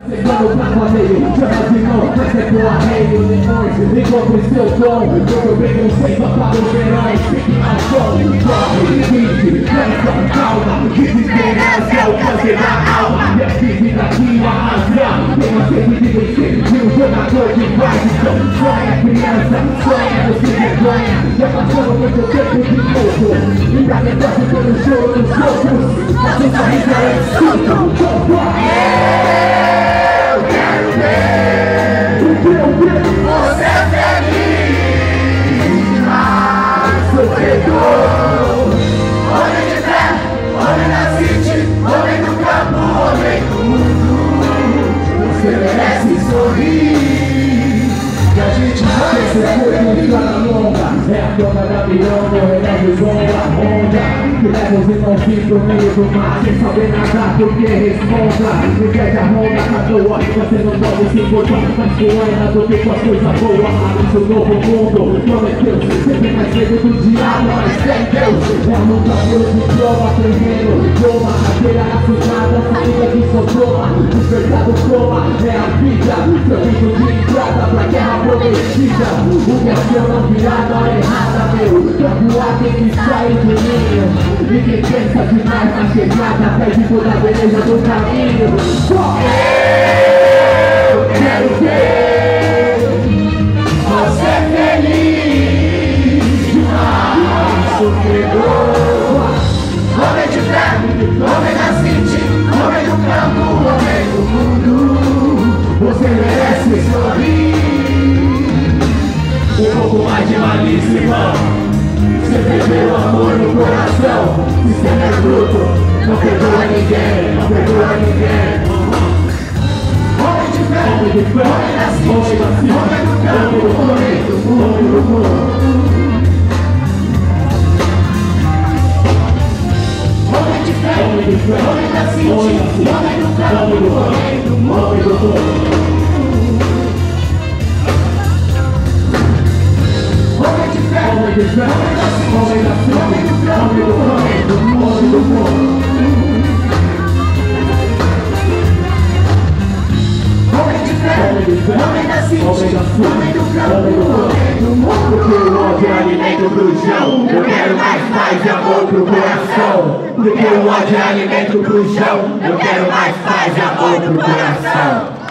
Chegando pra rodeio, chama de novo, vai ser pro arreio. Limões, encontre seu tom. Eu preconceito para os heróis, fique ao som. Corre, limite, dança, calma. Desesperança é o câncer da alma. E aqui vem daqui a razão. Tem uma sede de vencer, de um jogador de vaidão. Sonha, criança, sonha, você vergonha. Já passamos muito tempo de novo. E pra negócio pelo choro dos outros. A sua sorriso é escuta. Você é feliz, mas sofredor. Homem de fé, homem da city, homem do campo, homem do mundo. Você merece sorrir. E a gente esquece muito de estrada longa. É a dona da milonga, o relógio zonga, onda. Que leva os irmãozinhos pro meio do mar. Sem saber nadar, porque responda. Inveja ronda, canoa, você não pode se importar. Mais poema do que com as coisas boas. Isso novo mundo, prometeu. Sempre mais medo do diabo, mas tem Deus. É a luta pelo diploma, terreno, diploma. Cadeira assustada, saída de sotoma. Despertado coma, é a vida. Serviço de entrada pra guerra prometida. O que aciona virada errada, meu. Pra voar tem que sair do ninho. E quem pensa demais na chegada perde toda a beleza do caminho. Só eu quero ver Você é feliz, mas sofredor. Homem de fé, homem da city, homem do campo, homem do mundo. Você merece sorrir. um pouco mais de malícia, irmão. Você perdeu o amor no coração. Sistema é bruto, não perdoa ninguém, não perdoa ninguém. Homem de fé, Homem de fé, homem da city, homem da city, homem do campo, homem do mundo. homem do mundo. Homem de fé, Homem de fé, homem da city, homem da city, homem do campo, homem do homem do mundo. homem do mundo. Homem de fé, Homem de fé, homem da city, homem do campo, homem do mundo. homem de fé, Homem de fé, homem da city, homem da city, homem do campo, homem do homem do mundo. Porque o ódio é alimento pro chão. Eu quero mais paz e amor pro coração. Porque o ódio é alimento pro chão. Eu quero mais paz e amor pro coração.